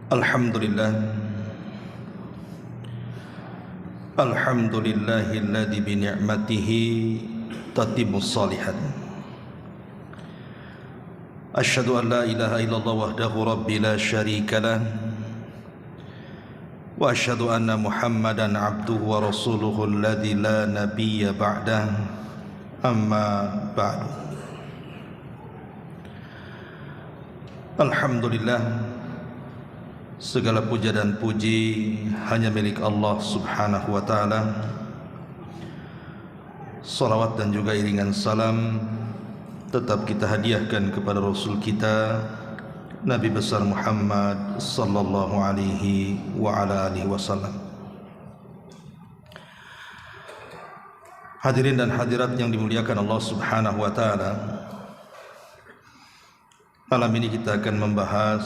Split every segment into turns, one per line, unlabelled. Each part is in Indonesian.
Alhamdulillah. Alhamdulillahilladzi bi ni'matihi tatimmus shalihat. Asyhadu an la ilaha illallah wahdahu rabbi la syarika lah. Wa asyhadu anna Muhammadan abduhu wa rasuluhu alladzi la nabiyya ba'dah. Amma ba'du. Alhamdulillah, segala puja dan puji hanya milik Allah subhanahu wa ta'ala. Salawat dan juga iringan salam tetap kita hadiahkan kepada Rasul kita Nabi besar Muhammad sallallahu alaihi wa ala alihi wasallam. Hadirin dan hadirat yang dimuliakan Allah subhanahu wa ta'ala, malam ini kita akan membahas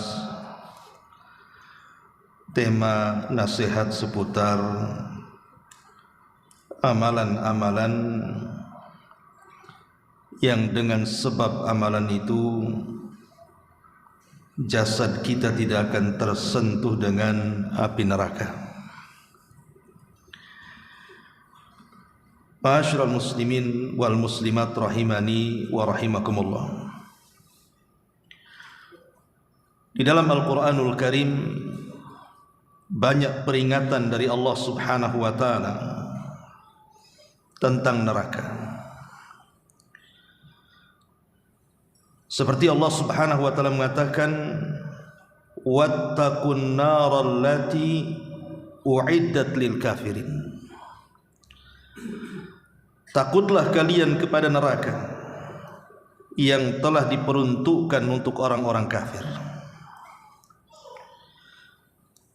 tema nasihat seputar amalan-amalan yang dengan sebab amalan itu jasad kita tidak akan tersentuh dengan api neraka. Ma'asyiral muslimin wal muslimat rahimani wa rahimakumullah. Di dalam Al-Quranul Karim banyak peringatan dari Allah subhanahu wa ta'ala tentang neraka. Seperti Allah subhanahu wa ta'ala mengatakan, wattaqun naral lati u'iddat lil kafirin. Takutlah kalian kepada neraka yang telah diperuntukkan untuk orang-orang kafir.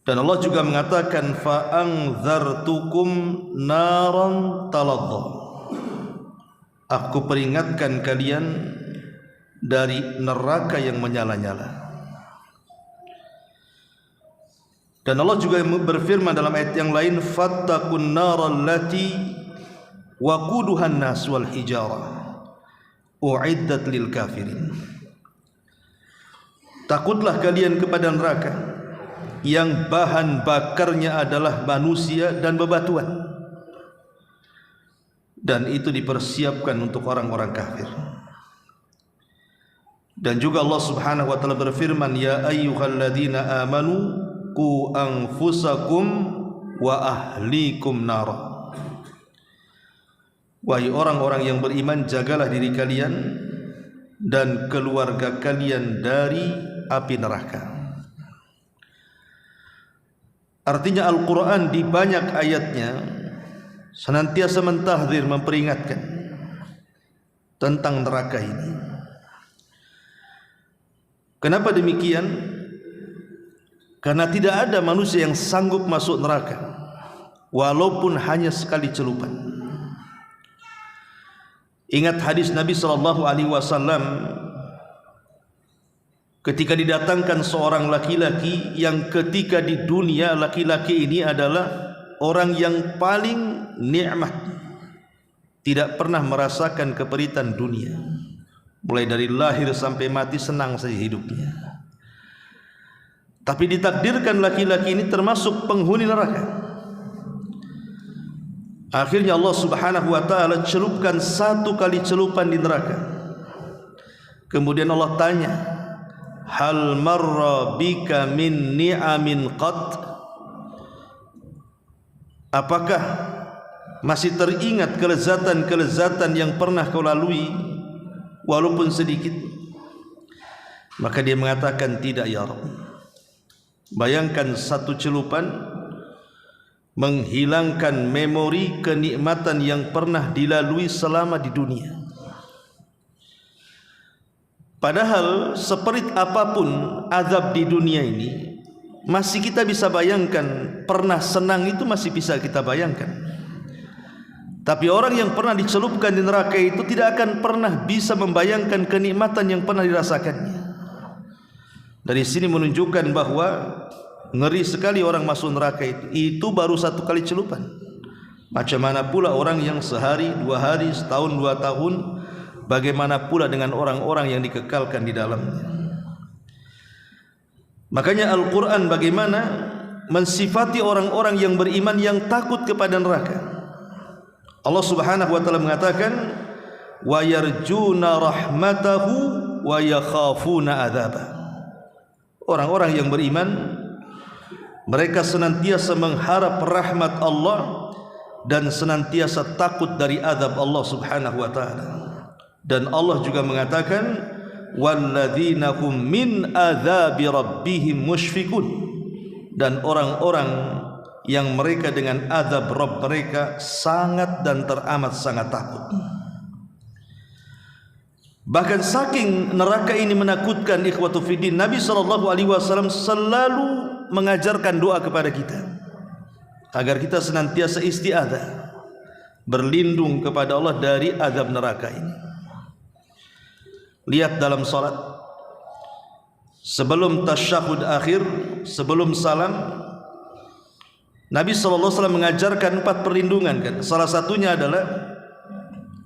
Dan Allah juga mengatakan fa'anzartukum naran taladha. Aku peringatkan kalian dari neraka yang menyala-nyala. Dan Allah juga berfirman dalam ayat yang lain, fattaqun naral lati waquduhan nas wal hijarah u'iddat lil kafirin. Takutlah kalian kepada neraka yang bahan bakarnya adalah manusia dan bebatuan, dan itu dipersiapkan untuk orang-orang kafir. Dan juga Allah subhanahu wa ta'ala berfirman, ya ayyuhalladzina amanu qu anfusakum wa ahlikum nara. Wahai orang-orang yang beriman, jagalah diri kalian dan keluarga kalian dari api neraka. Artinya Al-Quran di banyak ayatnya senantiasa mentahdzir, memperingatkan tentang neraka ini. Kenapa demikian? Karena tidak ada manusia yang sanggup masuk neraka walaupun hanya sekali celupan. Ingat hadis Nabi SAW ketika didatangkan seorang laki-laki yang ketika di dunia laki-laki ini adalah orang yang paling nikmat, tidak pernah merasakan keperitan dunia, mulai dari lahir sampai mati senang saja hidupnya. Tapi ditakdirkan laki-laki ini termasuk penghuni neraka. Akhirnya Allah subhanahu wa ta'ala celupkan satu kali celupan di neraka. Kemudian Allah tanya, hal marra bika min ni'amin qat? Apakah masih teringat kelezatan-kelezatan yang pernah kau lalui walaupun sedikit? Maka dia mengatakan, tidak ya Rabb. Bayangkan satu celupan menghilangkan memori kenikmatan yang pernah dilalui selama di dunia. Padahal seperit apapun azab di dunia ini masih kita bisa bayangkan. Pernah senang itu masih bisa kita bayangkan. Tapi orang yang pernah dicelupkan di neraka itu tidak akan pernah bisa membayangkan kenikmatan yang pernah dirasakannya. Dari sini menunjukkan bahwa ngeri sekali orang masuk neraka itu baru satu kali celupan. Macam mana pula orang yang sehari, 2 hari, setahun, 2 tahun, bagaimana pula dengan orang-orang yang dikekalkan di dalamnya. Makanya Al-Quran bagaimana mensifati orang-orang yang beriman yang takut kepada neraka. Allah Subhanahu wa taala mengatakan wa yarjuna rahmatahu wa yakhafuna adzabah. Orang-orang yang beriman mereka senantiasa mengharap rahmat Allah dan senantiasa takut dari azab Allah Subhanahu wa taala. Dan Allah juga mengatakan walladzina hum min adzabi rabbihim musyfiqun, dan orang-orang yang mereka dengan azab Rabb mereka sangat dan teramat sangat takut. Bahkan saking neraka ini menakutkan, ikhwatu fiddin, Nabi SAW selalu mengajarkan doa kepada kita agar kita senantiasa isti'adzah, berlindung kepada Allah dari azab neraka ini. Lihat dalam salat, sebelum tasyahud akhir, sebelum salam, Nabi SAW mengajarkan 4 perlindungan kan. Salah satunya adalah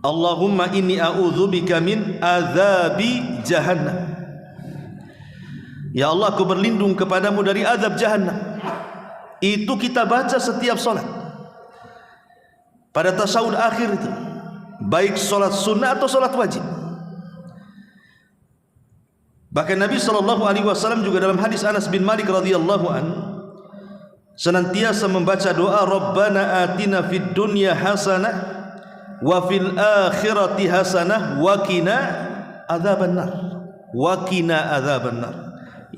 Allahumma inni a'udzubika min azabi jahannam. Ya Allah, aku berlindung kepadamu dari azab jahannam. Itu kita baca setiap salat. Pada tasyahud akhir itu, baik salat sunnah atau salat wajib. Bahkan Nabi SAW juga dalam hadis Anas bin Malik radhiyallahu an senantiasa membaca doa Rabbana atina fid dunya hasanah wa fil akhirati hasanah wa qina adzabannar, wa qina adzabannar.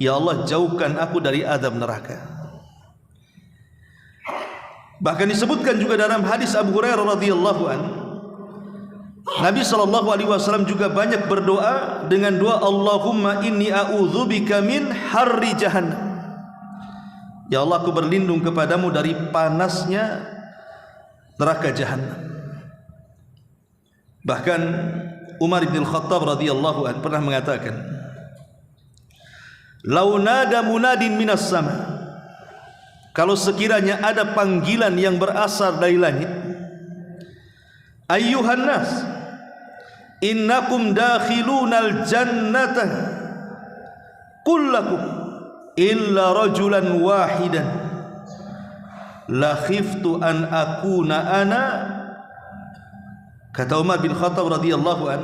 Ya Allah, jauhkan aku dari azab neraka. Bahkan disebutkan juga dalam hadis Abu Hurairah radhiyallahu an, Nabi SAW juga banyak berdoa dengan doa Allahumma inni a'udzubika min harri jahannam. Ya Allah, aku berlindung kepadamu dari panasnya neraka jahannam. Bahkan Umar bin Khattab radhiyallahu anhu pernah mengatakan, "Lau nada munadin minas sama." Kalau sekiranya ada panggilan yang berasal dari langit, "Ayyuhan nas, innakum dakhilunal jannata kullakum illa rajulan wahidan la khiftu an akuna ana." Kata Umar bin Khattab radhiyallahu an,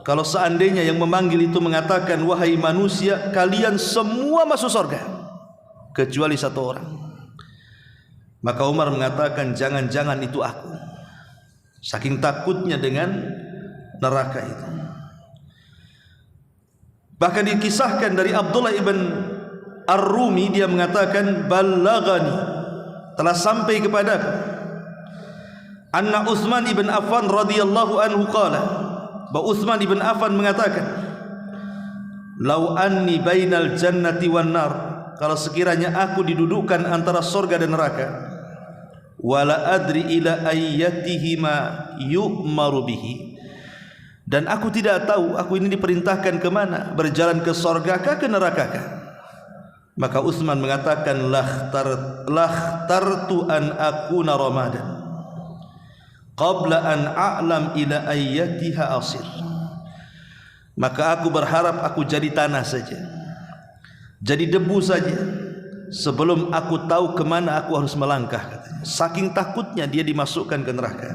kalau seandainya yang memanggil itu mengatakan wahai manusia, kalian semua masuk surga kecuali 1 orang, maka Umar mengatakan jangan-jangan itu aku, saking takutnya dengan neraka itu. Bahkan dikisahkan dari Abdullah ibn Ar-Rumi, dia mengatakan ballagani, telah sampai kepadaku, anna Utsman ibn Affan radhiyallahu anhu qala, bahwa Utsman ibn Affan mengatakan, lau anni bainal jannati wan nar, kalau sekiranya aku didudukkan antara surga dan neraka, wala adri ila ayyatihima yu'maru bihi, dan aku tidak tahu aku ini diperintahkan kemana, berjalan ke surgakah ke nerakakah, maka Utsman mengatakan lakhtartu an akuna ramadan qabla an a'lam ila ayyatiha asir, maka aku berharap aku jadi tanah saja, jadi debu saja, sebelum aku tahu kemana aku harus melangkah, katanya. Saking takutnya dia dimasukkan ke neraka.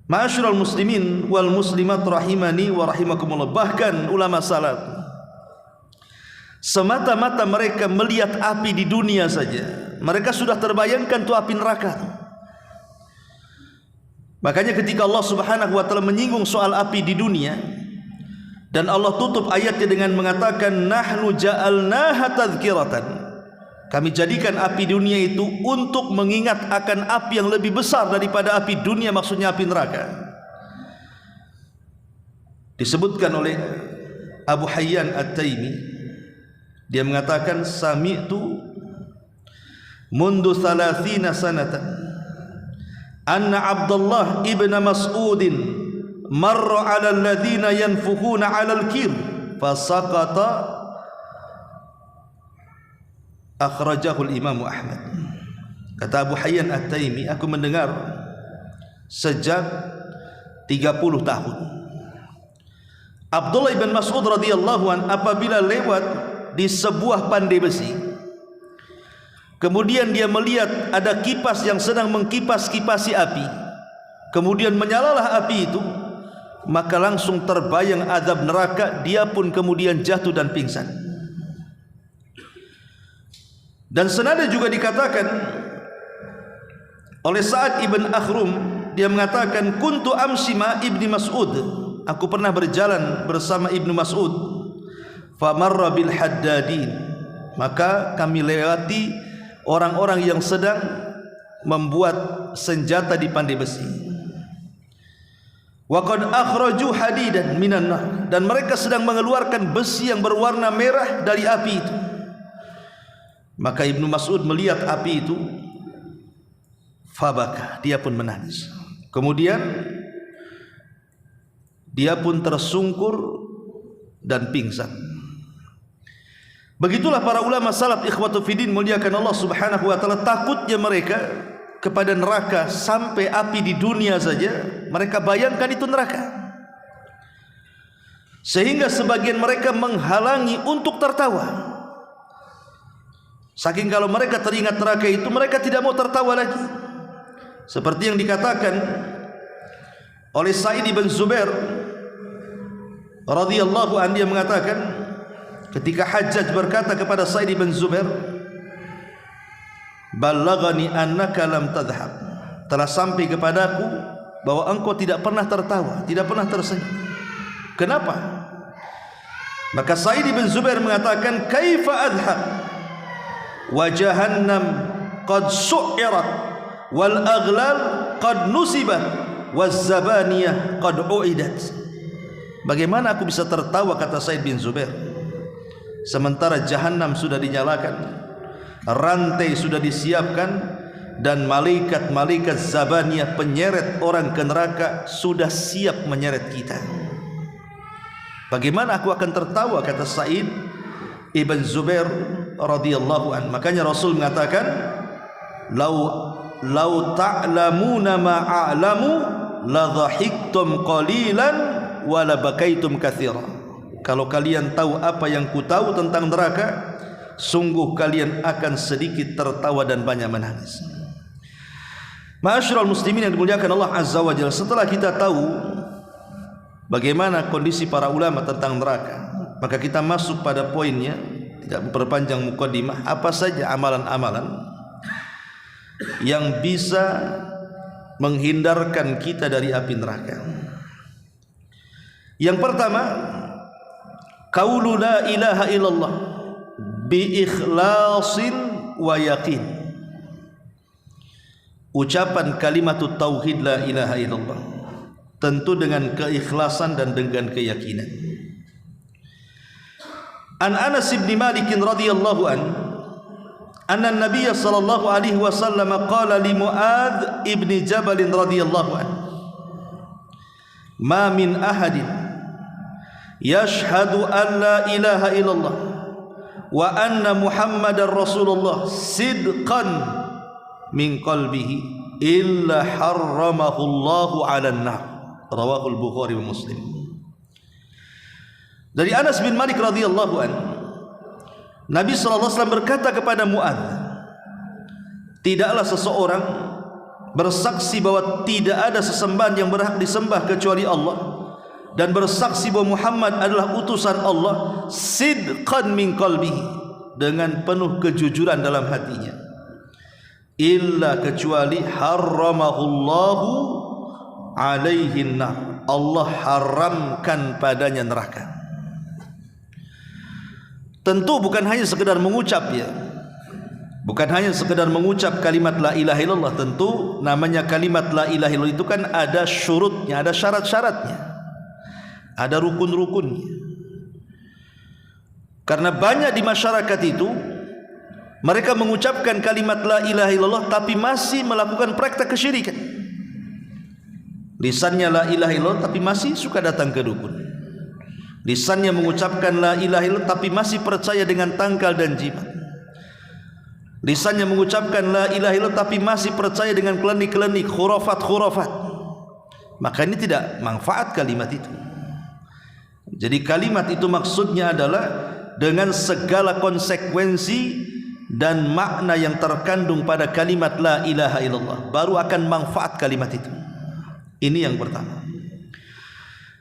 Ma'asyiral muslimin wal muslimat rahimani wa rahimakumullah. Bahkan ulama salaf semata-mata mereka melihat api di dunia saja, mereka sudah terbayangkan tuh api neraka. Makanya ketika Allah Subhanahu wa taala menyinggung soal api di dunia, dan Allah tutup ayatnya dengan mengatakan nahnu ja'alnaha tadhkiratan, kami jadikan api dunia itu untuk mengingat akan api yang lebih besar daripada api dunia, maksudnya api neraka. Disebutkan oleh Abu Hayyan At-Taimi, dia mengatakan sami'tu mundu 30 sanatan anna Abdullah ibn Mas'udin marra 'ala alladhina yanfukhuna 'ala al-kir fasaqata, akhrajahu al-Imam Ahmad. Kata Abu Hayyan At-Taimi, aku mendengar sejak 30 tahun Abdullah ibn Mas'ud radhiyallahu an apabila lewat di sebuah pandai besi. Kemudian dia melihat ada kipas yang sedang mengkipas-kipasi api. Kemudian menyalalah api itu, maka langsung terbayang azab neraka. Dia pun kemudian jatuh dan pingsan. Dan senada juga dikatakan oleh Sa'ad ibn Akhrum, dia mengatakan, kuntu amsi ma ibni Mas'ud, aku pernah berjalan bersama Ibnu Mas'ud, famarra bil haddadin, maka kami lewati orang-orang yang sedang membuat senjata di pandai besi. Wa qad akhraju hadidan minan nar, dan mereka sedang mengeluarkan besi yang berwarna merah dari api itu. Maka Ibnu Mas'ud melihat api itu, fabaka, dia pun menangis. Kemudian dia pun tersungkur dan pingsan. Begitulah para ulama salaf ikhwatu fiddin muliakan Allah Subhanahu wa taala, takutnya mereka kepada neraka sampai api di dunia saja mereka bayangkan itu neraka. Sehingga sebagian mereka menghalangi untuk tertawa. Saking kalau mereka teringat neraka itu, mereka tidak mau tertawa lagi. Seperti yang dikatakan oleh Sa'id bin Zubair radhiyallahu anhu, dia mengatakan ketika Hajjaj berkata kepada Sa'id bin Zubair, "Ballaghani annaka lam tadhhab." Telah sampai kepadaku bahwa engkau tidak pernah tertawa, tidak pernah tersenyum. Kenapa? Maka Sa'id bin Zubair mengatakan, "Kaifa adhhab wa jahannam qad su'irat wal aghlal qad nusibat waz zabaniyah qad uidat." Bagaimana aku bisa tertawa, kata Sa'id bin Zubair, sementara jahannam sudah dinyalakan, rantai sudah disiapkan, dan malaikat-malaikat zabaniyah penyeret orang ke neraka sudah siap menyeret kita. Bagaimana aku akan tertawa, kata Sa'id ibn Zubair radhiyallahu anhu. Makanya Rasul mengatakan, lau ta'lamuna ma a'lamu la dhahiktum qalilan wa la bakaitum katsira. Kalau kalian tahu apa yang ku tahu tentang neraka, sungguh kalian akan sedikit tertawa dan banyak menangis. Ma'asyiral muslimin yang dimuliakan Allah Azza wa Jalla, setelah kita tahu bagaimana kondisi para ulama tentang neraka, maka kita masuk pada poinnya, tidak memperpanjang mukadimah. Apa saja amalan-amalan yang bisa menghindarkan kita dari api neraka? Yang pertama, qaulu la ilaha illallah bi ikhlasin wa yaqin. Ucapan kalimatut tauhid la ilaha illallah tentu dengan keikhlasan dan dengan keyakinan. An Anas bin Malik radhiyallahu an anna an-nabiy sallallahu alaihi wasallam qala li Muadz ibn Jabal radhiyallahu an, ma min ahadin yashhadu an la ilaha illallah wa anna Muhammadar Rasulullah sidqan min qalbihi illa harramahu Allahu 'alan nar. Rawahu al-Bukhari wa Muslim. Dari Anas bin Malik radhiyallahu an, Nabi sallallahu alaihi wasallam berkata kepada Muadz, tidaklah seseorang bersaksi bahwa tidak ada sesembahan yang berhak disembah kecuali Allah, dan bersaksi bahwa Muhammad adalah utusan Allah, sidqan min qalbihi, dengan penuh kejujuran dalam hatinya, illa kecuali harramahullahu alaihin nar, Allah haramkan padanya neraka. Tentu bukan hanya sekedar mengucap, ya, bukan hanya sekedar mengucap kalimat la ilaha illallah. Tentu namanya kalimat la ilaha illallah itu kan ada syurutnya, ada syarat-syaratnya, ada rukun-rukunnya. Karena banyak di masyarakat itu mereka mengucapkan kalimat la ilaha illallah tapi masih melakukan praktek kesyirikan. Lisannya la ilaha illallah tapi masih suka datang ke dukun. Lisannya mengucapkan la ilaha illallah tapi masih percaya dengan tangkal dan jimat. Lisannya mengucapkan la ilaha illallah tapi masih percaya dengan klinik-klinik, khurafat-khurafat. Maka ini tidak manfaat kalimat itu. Jadi kalimat itu maksudnya adalah dengan segala konsekuensi dan makna yang terkandung pada kalimat la ilaha illallah, baru akan manfaat kalimat itu. Ini yang pertama.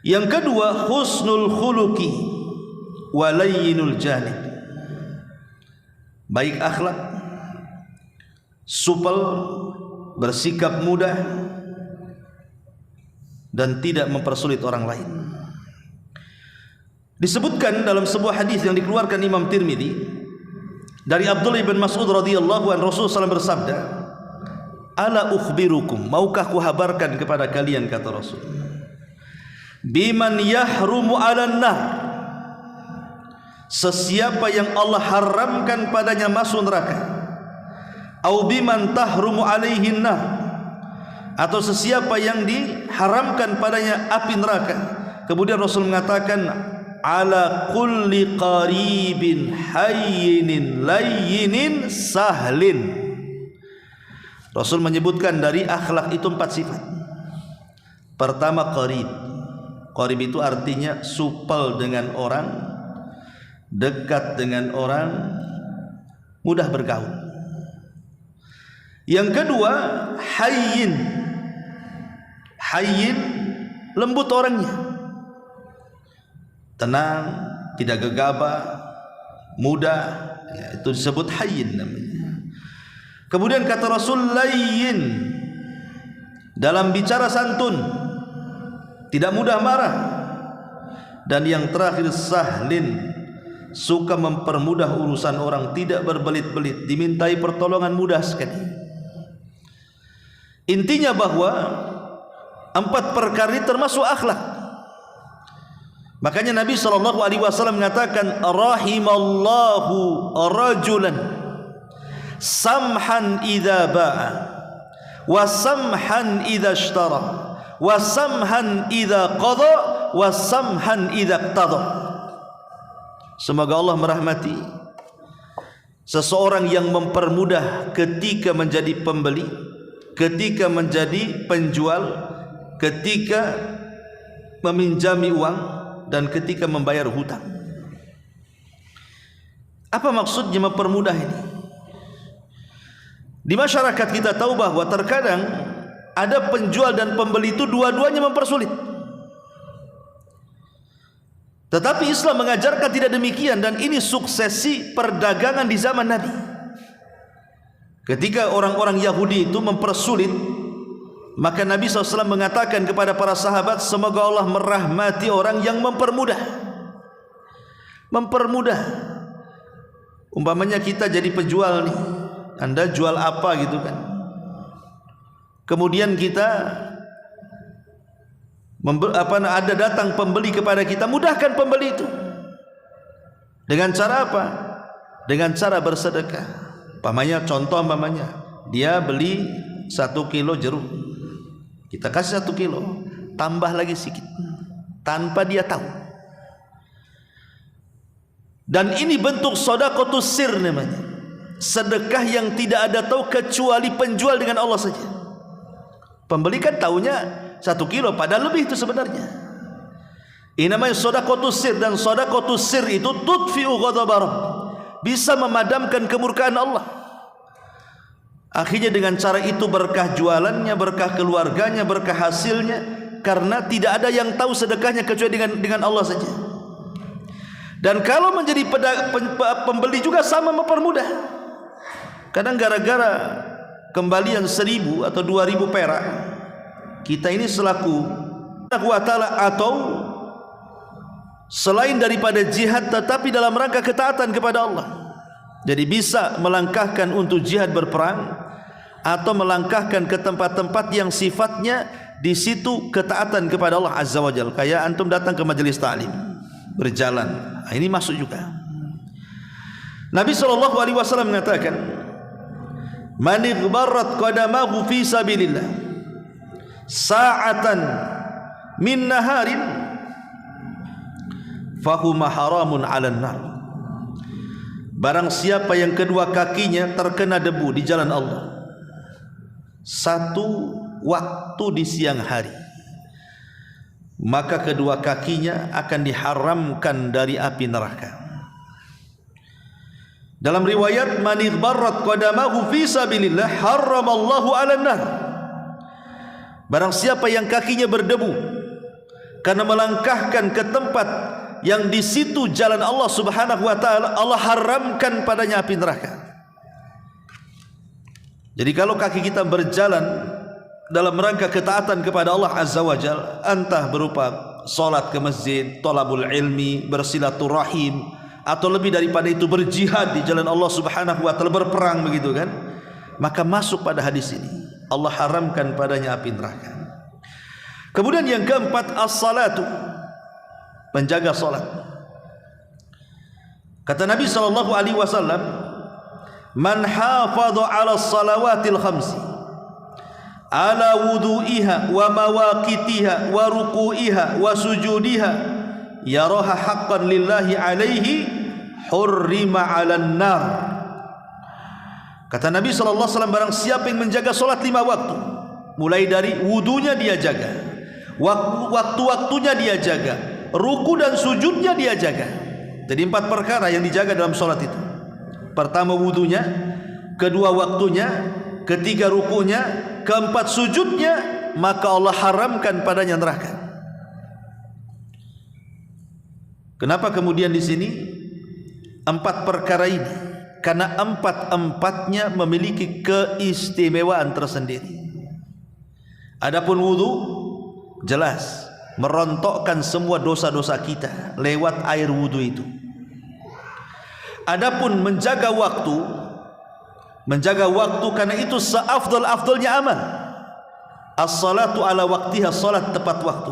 Yang kedua, husnul khuluqi wa layyinul janib, baik akhlak, supel, bersikap mudah, dan tidak mempersulit orang lain. Disebutkan dalam sebuah hadis yang dikeluarkan Imam Tirmidzi dari Abdullah bin Mas'ud radhiyallahu anhu, Rasulullah SAW bersabda, "Ala ukhbirukum, maukah ku habarkan kepada kalian," kata Rasul, "biman yahrumu 'alan nar, sesiapa yang Allah haramkan padanya masuk neraka, au biman tahrumu 'alaihin nar, atau sesiapa yang diharamkan padanya api neraka." Kemudian Rasul mengatakan, "Ala kulli qaribin hayyinin layyinin sahlin." Rasul menyebutkan dari akhlak itu 4 sifat. Pertama, qarib. Qarib itu artinya supel dengan orang, dekat dengan orang, mudah bergaul. Yang kedua, hayyin. Hayyin, lembut orangnya, tenang, tidak gegabah, mudah, ya, itu disebut hayyin namanya. Kemudian kata Rasul, layyin, dalam bicara santun, tidak mudah marah. Dan yang terakhir, sahlin, suka mempermudah urusan orang, tidak berbelit-belit, dimintai pertolongan mudah sekali. Intinya bahwa 4 perkara ini termasuk akhlak. Makanya Nabi SAW mengatakan, rahimallahu rajulan samhan idza ba'a wa samhan idza ishtara wa samhan idza qada wa samhan idza iqtada. Semoga Allah merahmati seseorang yang mempermudah ketika menjadi pembeli, ketika menjadi penjual, ketika meminjami uang, dan ketika membayar hutang. Apa maksudnya mempermudah ini? Di masyarakat kita tahu bahwa terkadang ada penjual dan pembeli itu dua-duanya mempersulit. Tetapi Islam mengajarkan tidak demikian, dan ini suksesi perdagangan di zaman Nabi. Ketika orang-orang Yahudi itu mempersulit, maka Nabi SAW mengatakan kepada para sahabat, semoga Allah merahmati orang yang mempermudah. Mempermudah. Umpamanya kita jadi penjual nih, Anda jual apa gitu kan, kemudian kita ada datang pembeli kepada kita, mudahkan pembeli itu. Dengan cara apa? Dengan cara bersedekah. Contoh dia beli 1 kilo jeruk, kita kasih 1 kilo, tambah lagi sedikit, tanpa dia tahu. Dan ini bentuk sedekahus sir namanya, sedekah yang tidak ada tahu kecuali penjual dengan Allah saja. Pembeli kan tahunya 1 kilo, padahal lebih itu sebenarnya. Ini namanya sedekahus sir, dan sedekahus sir itu tudfi'u ghadabar, bisa memadamkan kemurkaan Allah. Akhirnya dengan cara itu berkah jualannya, berkah keluarganya, berkah hasilnya, karena tidak ada yang tahu sedekahnya kecuali dengan Allah saja. Dan kalau menjadi pembeli juga sama, mempermudah. Kadang gara-gara kembalian 1.000 atau 2.000 perak, kita ini selaku Allah Ta'ala, atau selain daripada jihad tetapi dalam rangka ketaatan kepada Allah, jadi bisa melangkahkan untuk jihad berperang, atau melangkahkan ke tempat-tempat yang sifatnya di situ ketaatan kepada Allah Azza wa Jalla. Kayak antum datang ke majelis ta'lim, berjalan, ini masuk juga. Nabi SAW mengatakan, man ighbarrat qadamahu fi sabilillah sa'atan min naharin fahuma haramun 'alan nar. Barang siapa yang kedua kakinya terkena debu di jalan Allah 1 waktu di siang hari, maka kedua kakinya akan diharamkan dari api neraka. Dalam riwayat, man igbarrat qadamahu fi sabilillah harramallahu 'alan nar. Barang siapa yang kakinya berdebu karena melangkahkan ke tempat yang di situ jalan Allah Subhanahu wa taala, Allah haramkan padanya api neraka. Jadi kalau kaki kita berjalan dalam rangka ketaatan kepada Allah Azza wa Jalla, entah berupa salat ke masjid, thalabul ilmi, bersilaturahim, atau lebih daripada itu berjihad di jalan Allah Subhanahu wa taala, berperang begitu kan, maka masuk pada hadis ini, Allah haramkan padanya api neraka. Kemudian yang keempat, as-salatu, menjaga salat. Kata Nabi sallallahu alaihi wasallam, man hafadha 'ala as-salawatil khamsi ala wudu'iha wa mawaqitiha wa ruku'iha wa sujudiha yaraha haqqan lillahi alaihi hurrima 'alan nar. Kata Nabi sallallahu alaihi wasallam, barang siapa yang menjaga salat 5 waktu, mulai dari wudunya dia jaga, waktu-waktunya dia jaga, ruku dan sujudnya dia jaga. Jadi 4 perkara yang dijaga dalam salat itu. Pertama wudunya, kedua waktunya, ketiga rukunya, keempat sujudnya, maka Allah haramkan padanya neraka. Kenapa kemudian di sini 4 perkara ini? Karena 4-empatnya memiliki keistimewaan tersendiri. Adapun wudu jelas merontokkan semua dosa-dosa kita lewat air wudu itu. Adapun menjaga waktu karena itu seafdal-afdalnya amal. As-salatu ala waktiha, salat tepat waktu.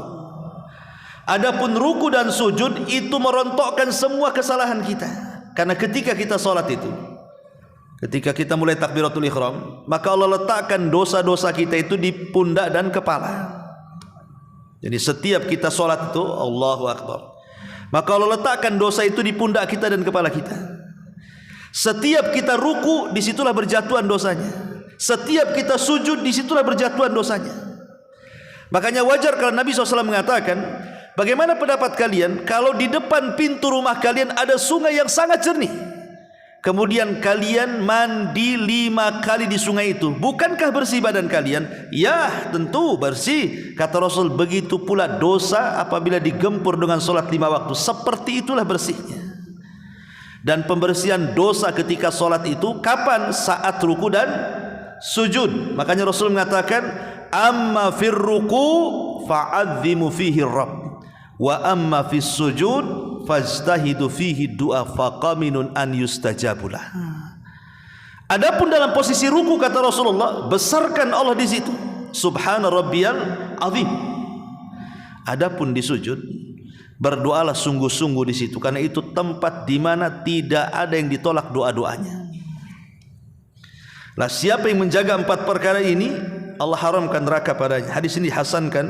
Adapun ruku dan sujud itu merontokkan semua kesalahan kita. Karena ketika kita salat itu, ketika kita mulai takbiratul ihram, maka Allah letakkan dosa-dosa kita itu di pundak dan kepala. Jadi setiap kita salat itu Allahu Akbar, maka Allah letakkan dosa itu di pundak kita dan kepala kita. Setiap kita ruku, disitulah berjatuhan dosanya. Setiap kita sujud, disitulah berjatuhan dosanya. Makanya wajar kalau Nabi SAW mengatakan, bagaimana pendapat kalian kalau di depan pintu rumah kalian ada sungai yang sangat jernih, kemudian kalian mandi 5 kali di sungai itu, bukankah bersih badan kalian? Ya, tentu bersih. Kata Rasul, begitu pula dosa apabila digempur dengan sholat 5 waktu, seperti itulah bersihnya. Dan pembersihan dosa ketika sholat itu kapan? Saat ruku dan sujud. Makanya Rasul mengatakan, amma fir ruku fa'adzimu fihi rabb, wa amma fis sujud fajtahidu fihi du'a faqaminun an yustajabulah. Adapun dalam posisi ruku, kata Rasulullah, besarkan Allah di situ, subhana rabbiyal azim. Adapun di sujud, berdoalah sungguh-sungguh di situ, karena itu tempat di mana tidak ada yang ditolak doa-doanya. Lah siapa yang menjaga 4 perkara ini, Allah haramkan neraka padanya. Hadis ini dihasankan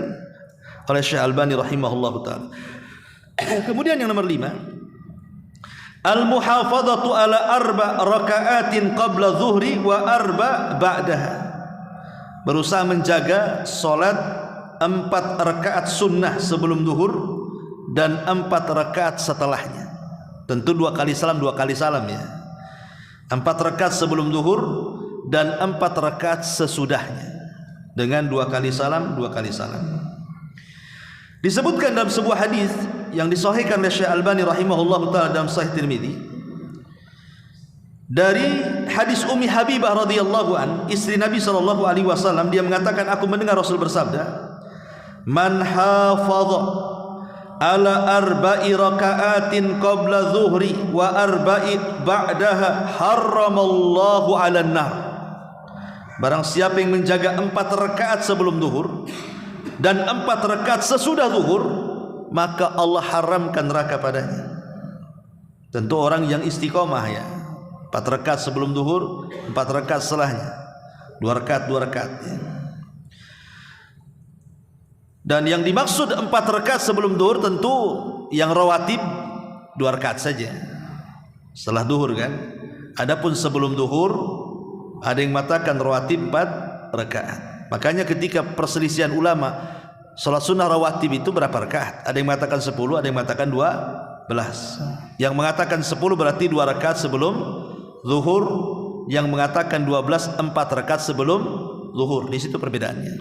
oleh Syekh Albani rahimahullahu taala. Kemudian yang nomor 5, al-muhafadzatu ala 4 raka'atin qabla zuhri wa 4 ba'daha. Berusaha menjaga salat 4 rakaat sunnah sebelum zuhur dan 4 rakaat setelahnya. Tentu 2 kali salam, 2 kali salam ya. 4 rakaat sebelum zuhur dan 4 rakaat sesudahnya, dengan 2 kali salam, 2 kali salam. Disebutkan dalam sebuah hadis yang disahihkan oleh Syekh Albani rahimahullah taala dalam Sahih Tirmidzi, dari hadis Ummi Habibah radhiyallahu an, istri Nabi sallallahu alaihi wasallam, dia mengatakan, aku mendengar Rasul bersabda, man hafadha ala 4 raka'atin qabla zuhri wa 4 ba'daha harramallahu 'alan nar. Barang siapa yang menjaga 4 rakaat sebelum zuhur dan 4 rakaat sesudah zuhur, maka Allah haramkan neraka padanya. Tentu orang yang istiqomah ya, 4 rakaat sebelum zuhur, 4 rakaat setelahnya, 2 rakaat ya. Dan yang dimaksud 4 rakaat sebelum zuhur tentu yang rawatib 2 rakaat saja setelah zuhur kan. Adapun sebelum zuhur ada yang mengatakan rawatib 4 rakaat. Makanya ketika perselisihan ulama, salat sunnah rawatib itu berapa rakaat? Ada yang mengatakan 10, ada yang mengatakan 12. Yang mengatakan 10 berarti 2 rakaat sebelum zuhur, yang mengatakan 12 4 rakaat sebelum zuhur. Di situ perbedaannya.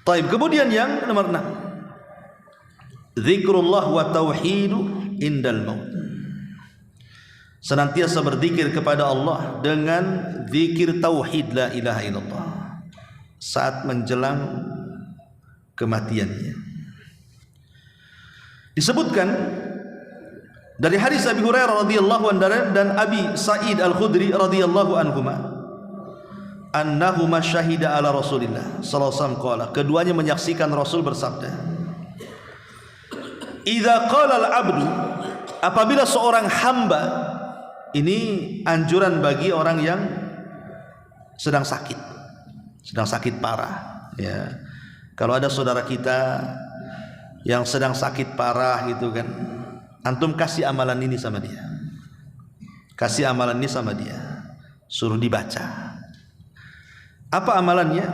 Taib. Kemudian yang nomor 6, zikrullah wa tauhidu indal maut. Senantiasa berzikir kepada Allah dengan zikir tauhid la ilaha illallah saat menjelang kematiannya. Disebutkan dari hadis Abi Hurairah radhiyallahu anhu dan Abi Sa'id Al-Khudri radhiyallahu anhuma annahuma syahida ala Rasulillah sallallahu alaihi wasallam qala, keduanya menyaksikan Rasul bersabda, idza qala al-'abdu, apabila seorang hamba, ini anjuran bagi orang yang sedang sakit parah ya. Kalau ada saudara kita yang sedang sakit parah gitu kan, antum kasih amalan ini sama dia. Kasih amalan ini sama dia. Suruh dibaca. Apa amalannya?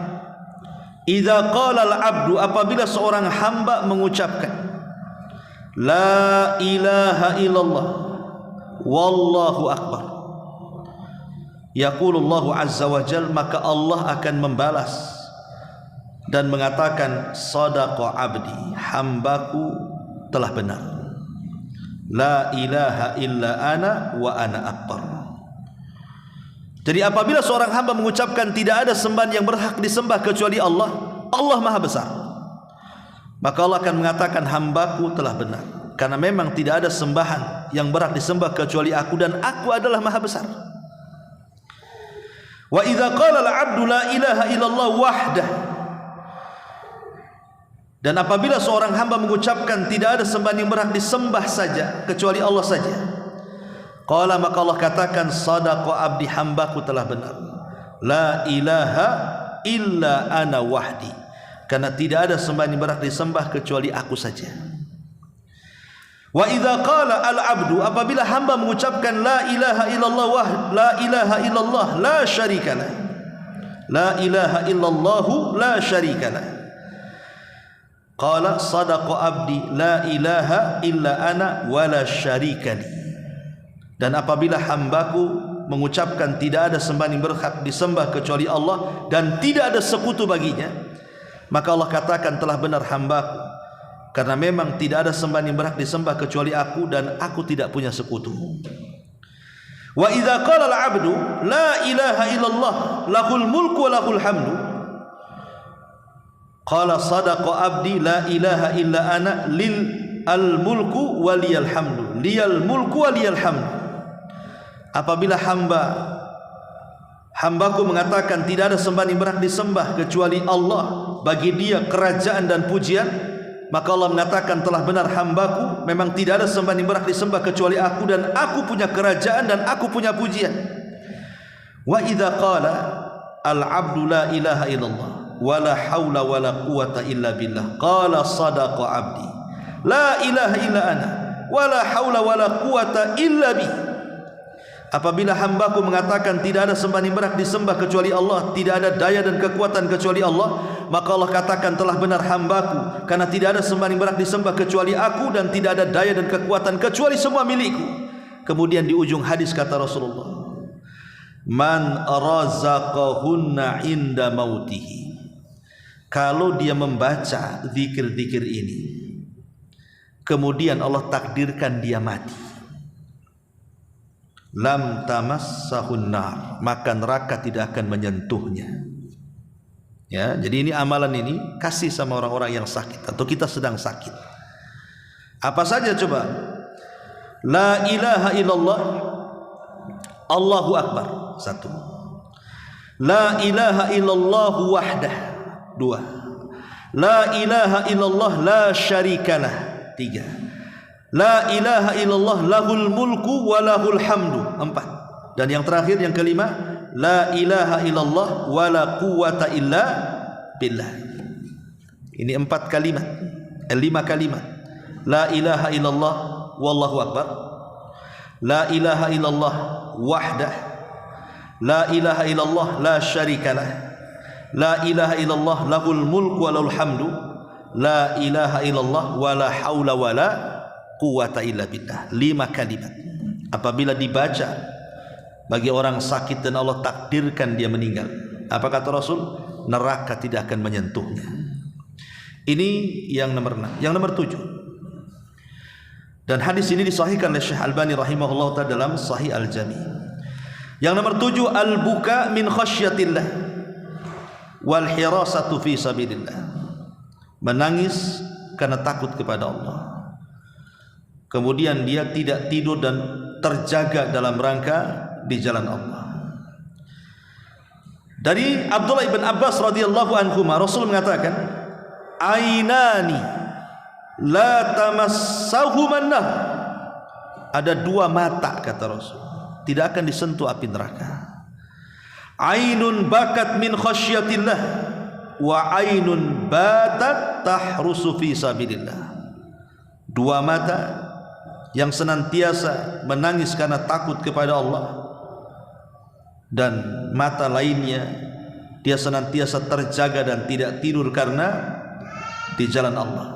Idza qala al-'abdu, apabila seorang hamba mengucapkan la ilaha illallah wallahu akbar, yaqulullahu azza wa jal, maka Allah akan membalas dan mengatakan sadaqa abdi, hambaku telah benar, la ilaha illa ana wa ana akbar. Jadi apabila seorang hamba mengucapkan tidak ada sembahan yang berhak disembah kecuali Allah, Allah maha besar, maka Allah akan mengatakan hambaku telah benar, karena memang tidak ada sembahan yang berhak disembah kecuali aku, dan aku adalah maha besar. Wa idza qala al-'abdu la ilaha illallah wahdah, dan apabila seorang hamba mengucapkan tidak ada sembahan yang berhak disembah saja kecuali Allah saja, qala, maka Allah katakan sadaqa abdi, hambaku telah benar, la ilaha illa ana wahdi, karena tidak ada sembahan yang berhak disembah kecuali aku saja. Wa idza qala al-'abdu, apabila hamba mengucapkan la ilaha illallah la ilaha illallah la syarikalah, la ilaha illallah la syarikalah, qala sadaqa abdi la ilaha illa ana wa la syarikali. Dan apabila hambaku mengucapkan tidak ada sembahan yang berhak disembah kecuali Allah dan tidak ada sekutu baginya, maka Allah katakan telah benar hambaku, karena memang tidak ada sembahan yang berhak disembah kecuali aku, dan aku tidak punya sekutu. Wa idza qala al-'abdu la ilaha illallah lahul mulku wa lahul hamdu, qala sadaqa abdi la ilaha illa ana lil al-mulku wa liyal hamdu, liyal mulku wa liyal hamdu. Apabila hambaku mengatakan tidak ada sembahan yang berhak disembah kecuali Allah, bagi dia kerajaan dan pujian, maka Allah mengatakan telah benar hambaku, memang tidak ada sembahan yang berhak disembah kecuali aku, dan aku punya kerajaan dan aku punya pujian. Wa idza qala al-'abdu la ilaha illallah wa la haula wa la quwata illa billah, qala sadaqa abdi la ilaha illa ana wa la haula wa la quwata illa bi. Apabila hambaku mengatakan tidak ada sembahan yang berhak disembah kecuali Allah, tidak ada daya dan kekuatan kecuali Allah, maka Allah katakan telah benar hambaku, karena tidak ada sembahan yang berhak disembah kecuali aku, dan tidak ada daya dan kekuatan kecuali semua milikku. Kemudian di ujung hadis kata Rasulullah, man razaqahunna inda mautihi, kalau dia membaca zikir-zikir ini kemudian Allah takdirkan dia mati, lam tamassahun nar, maka neraka tidak akan menyentuhnya. Ya, jadi ini amalan ini kasih sama orang-orang yang sakit atau kita sedang sakit. Apa saja coba? La ilaha illallah Allahu akbar, 1. La ilaha illallah wahdah, 2. La ilaha illallah la syarikalah, 3. La ilaha illallah lahul mulku wa lahul hamdu, 4. Dan yang terakhir, yang kelima, la ilaha illallah wa la quwata illa billah. Ini 4 kalimat, 5 kalimat. La ilaha illallah wallahu akbar, la ilaha illallah wahdah, la ilaha illallah la syarikalah, la ilaha illallah lahul mulku wa lahul hamdu, la ilaha illallah wa la haula wa la quwata illa billah. 5 kalimat apabila dibaca bagi orang sakit dan Allah takdirkan dia meninggal. Apa kata Rasul? Neraka tidak akan menyentuhnya. Ini yang nomor 6. Yang nomor 7. Dan hadis ini disahihkan oleh Syekh Albani rahimahullah ta'ala dalam Sahih Al-Jami. Yang nomor 7, al-buka min khasyatillah wal hirasatu fi sabilillah. Menangis karena takut kepada Allah. Kemudian dia tidak tidur dan terjaga dalam rangka di jalan Allah. Dari Abdullah ibn Abbas radhiyallahu anhuma, Rasul mengatakan, ainani la tamassahuman nar. Ada dua mata, kata Rasul, tidak akan disentuh api neraka. Ainun bakat min khasyatillah wa ainun batat tahrusu fi sabilillah. Dua mata yang senantiasa menangis karena takut kepada Allah, dan mata lainnya dia senantiasa terjaga dan tidak tidur karena di jalan Allah.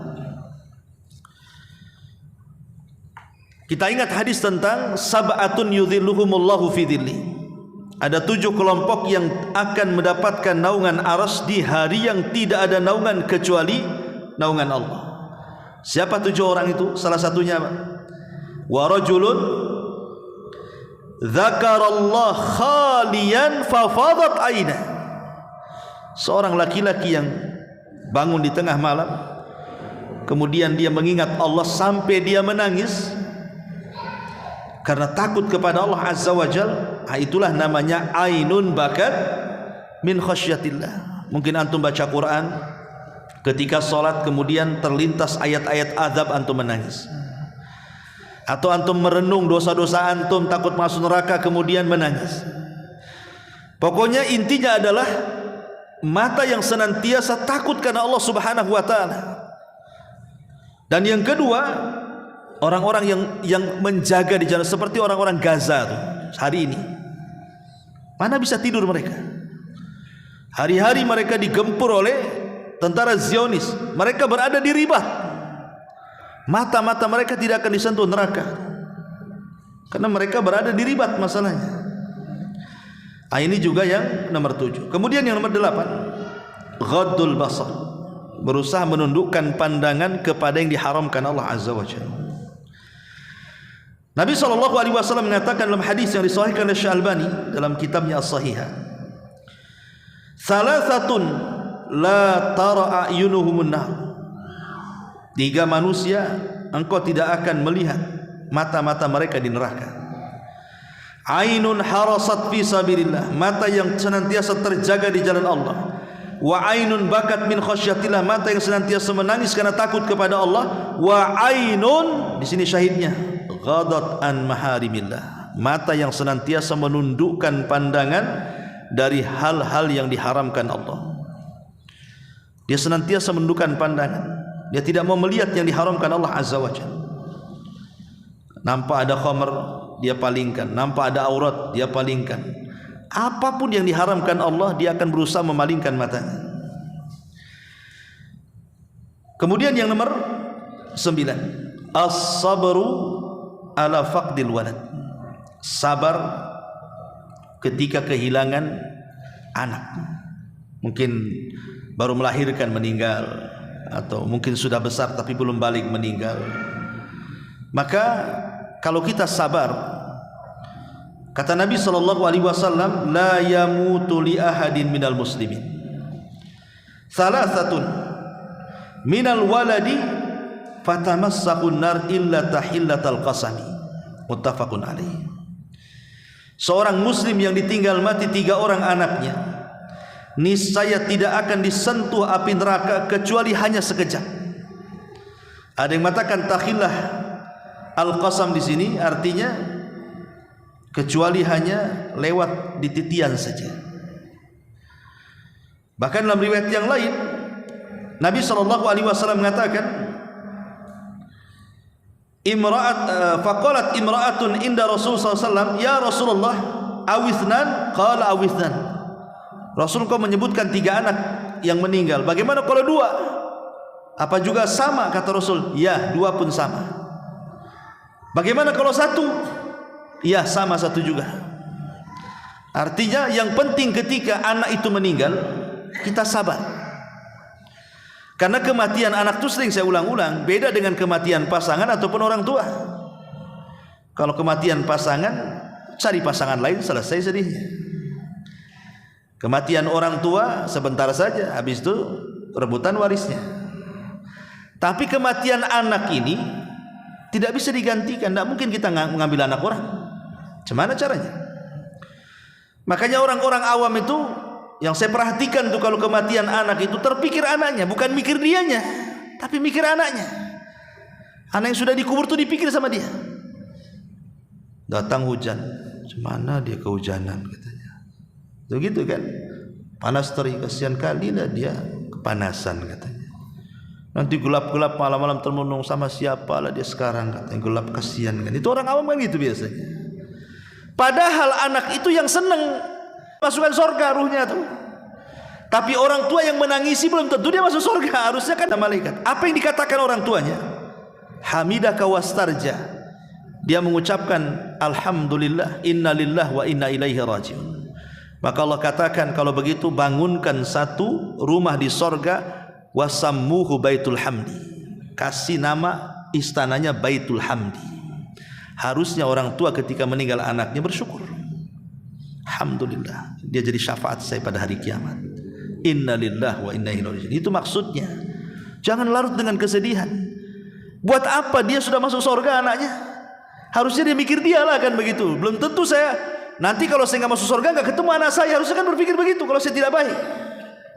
Kita ingat hadis tentang sab'atun yudhilluhumullahu fi dhilli. Ada 7 kelompok yang akan mendapatkan naungan arsy di hari yang tidak ada naungan kecuali naungan Allah. Siapa 7 orang itu? Salah satunya apa? Wa rajulun dzakarallah khaliyan fafadat aina. Seorang laki-laki yang bangun di tengah malam, kemudian dia mengingat Allah sampai dia menangis karena takut kepada Allah Azza wa Jalla. Itulah namanya ainun bakat min khasyatillah. Mungkin antum baca Quran, ketika sholat kemudian terlintas ayat-ayat azab, antum menangis. Atau antum merenung dosa-dosa antum, takut masuk neraka, kemudian menangis. Pokoknya intinya adalah mata yang senantiasa takut karena Allah Subhanahu wa ta'ala. Dan yang kedua, orang-orang yang menjaga di jalan, seperti orang-orang Gaza tuh, hari ini. Mana bisa tidur mereka? Hari-hari mereka digempur oleh tentara Zionis. Mereka berada di ribat. Mata-mata mereka tidak akan disentuh neraka karena mereka berada di ribat masalahnya. Ini juga yang nomor 7. Kemudian yang nomor 8, ghaddul basar, berusaha menundukkan pandangan kepada yang diharamkan Allah Azza wa Jalla. Nabi SAW mengatakan dalam hadis yang disahihkan oleh Syekh Albani dalam kitabnya As-Sahihah, salasatun la tara a'yunuhumun nar. 3 manusia engkau tidak akan melihat mata-mata mereka di neraka. Ainun harasat fi sabilillah, mata yang senantiasa terjaga di jalan Allah. Wa ainun bakat min khasyatillah, mata yang senantiasa menangis karena takut kepada Allah. Wa ainun, di sini syahidnya, ghadat an maharimillah, mata yang senantiasa menundukkan pandangan dari hal-hal yang diharamkan Allah. Dia senantiasa menundukkan pandangan, dia tidak mau melihat yang diharamkan Allah Azza wa Jalla. Nampak ada khamr, dia palingkan. Nampak ada aurat, dia palingkan. Apapun yang diharamkan Allah, dia akan berusaha memalingkan matanya. Kemudian yang nomor 9, as-sabru ala faqdil walad, sabar ketika kehilangan anak. Mungkin baru melahirkan meninggal, atau mungkin sudah besar tapi belum balik meninggal. Maka kalau kita sabar, kata Nabi SAW, la yamutu li ahadin minal muslimin thalathatun minal waladi fatamassakun nar illa tahillatal qasami, muttafaqun alaih. Seorang muslim yang ditinggal mati 3 orang anaknya, niscaya tidak akan disentuh api neraka kecuali hanya sekejap. Ada yang mengatakan takhillah al-qasam di sini artinya kecuali hanya lewat di titian saja. Bahkan dalam riwayat yang lain Nabi SAW mengatakan, faqalat imra'atun inda Rasul SAW, ya Rasulullah awithnan, qala awithnan. Rasul kau menyebutkan 3 anak yang meninggal, bagaimana kalau 2? Apa juga sama? Kata Rasul, ya 2 pun sama. Bagaimana kalau 1? Ya sama 1 juga. Artinya yang penting ketika anak itu meninggal, kita sabar. Karena kematian anak itu sering saya ulang-ulang, beda dengan kematian pasangan ataupun orang tua. Kalau kematian pasangan, cari pasangan lain, selesai sedihnya. Kematian orang tua sebentar saja, habis itu rebutan warisnya. Tapi kematian anak ini tidak bisa digantikan. Tidak mungkin kita mengambil anak orang. Gimana caranya? Makanya orang-orang awam itu yang saya perhatikan tuh, kalau kematian anak itu terpikir anaknya, bukan mikir dianya, tapi mikir anaknya. Anak yang sudah dikubur tuh dipikir sama dia. Datang hujan, gimana dia kehujanan katanya. Begitu kan? Panas terik, kasihan kali lah dia kepanasan katanya. Nanti gelap-gelap malam-malam termenung sama siapa lah dia sekarang katanya, gelap kasihan kan. Itu orang awam kan gitu biasanya. Padahal anak itu yang senang masukkan surga ruhnya tuh. Tapi orang tua yang menangisi belum tentu dia masuk surga. Harusnya kan ada malaikat. Apa yang dikatakan orang tuanya? Hamidaka wastarja. Dia mengucapkan alhamdulillah, innalillah wa inna ilaihi rajiun. Maka Allah katakan, kalau begitu bangunkan satu rumah di surga, wasammuhu baitul hamdi. Kasih nama istananya Baitul Hamdi. Harusnya orang tua ketika meninggal anaknya bersyukur. Alhamdulillah, dia jadi syafaat saya pada hari kiamat. Innalillah wa inna ilaihi rajiun. Itu maksudnya. Jangan larut dengan kesedihan. Buat apa dia sudah masuk surga anaknya? Harusnya dia mikir dialah kan begitu. Belum tentu saya nanti kalau saya nggak masuk surga nggak ketemu anak saya. Harusnya kan berpikir begitu kalau saya tidak baik.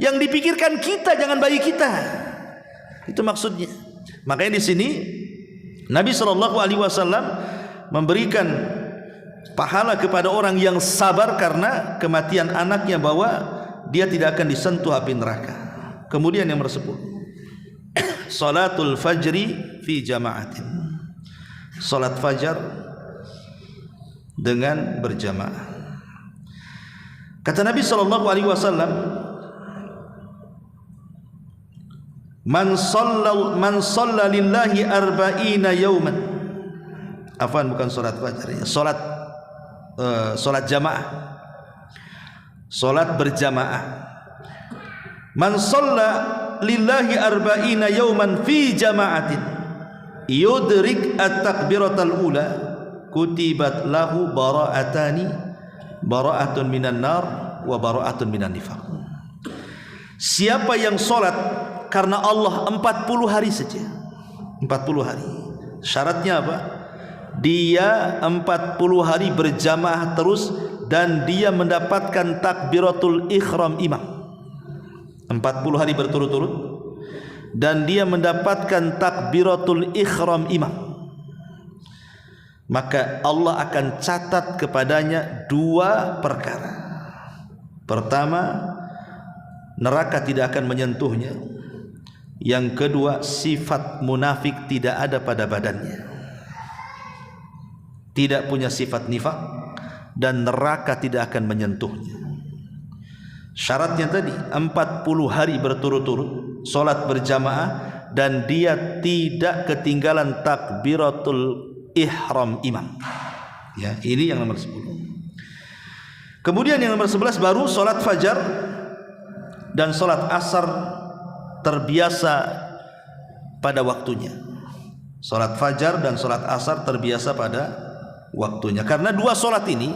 Yang dipikirkan kita, jangan bayi kita. Itu maksudnya. Makanya di sini Nabi SAW memberikan pahala kepada orang yang sabar karena kematian anaknya, bahwa dia tidak akan disentuh api neraka. Kemudian yang nomor 10, salatul fajri fi jama'atin. Salat fajar dengan berjamaah. Kata Nabi SAW, man shalla lillahi arba'ina yawman. Afwan, bukan salat fajar ya. Salat jamaah. Salat berjamaah. Man shalla lillahi arba'ina yawman fi jama'atin yudrik at-takbiratal ula kutibat lahu bara'atun minan nar wa bara'atun minan nifaq. Siapa yang salat karena Allah 40 hari saja, 40 hari. Syaratnya apa? Dia 40 hari berjamaah terus dan dia mendapatkan takbiratul ihram imam 40 hari berturut-turut, dan dia mendapatkan takbiratul ihram imam, maka Allah akan catat kepadanya dua perkara. Pertama, neraka tidak akan menyentuhnya. Yang kedua, sifat munafik tidak ada pada badannya, tidak punya sifat nifak, dan neraka tidak akan menyentuhnya. Syaratnya tadi 40 hari berturut-turut salat berjamaah dan dia tidak ketinggalan takbiratul ihram imam. Ya, ini yang nomor 10. Kemudian yang nomor 11 baru salat fajar dan salat asar terbiasa pada waktunya. Salat fajar dan salat asar terbiasa pada waktunya. Karena dua salat ini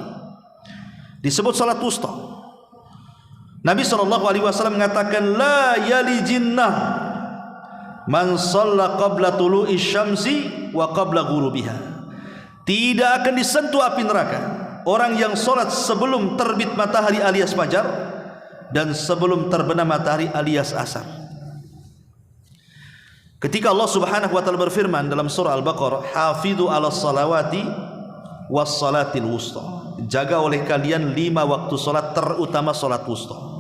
disebut salat wusta. Nabi SAW mengatakan, la yalijinnah man shalla qabla tulu'i syamsi wa qabla ghurubiha. Tidak akan disentuh api neraka orang yang salat sebelum terbit matahari alias fajar dan sebelum terbenam matahari alias asar. Ketika Allah Subhanahu wa taala berfirman dalam surah Al-Baqarah, hafidhu 'alas salawati was salatil wusta. Jaga oleh kalian 5 waktu salat, terutama salat wusta.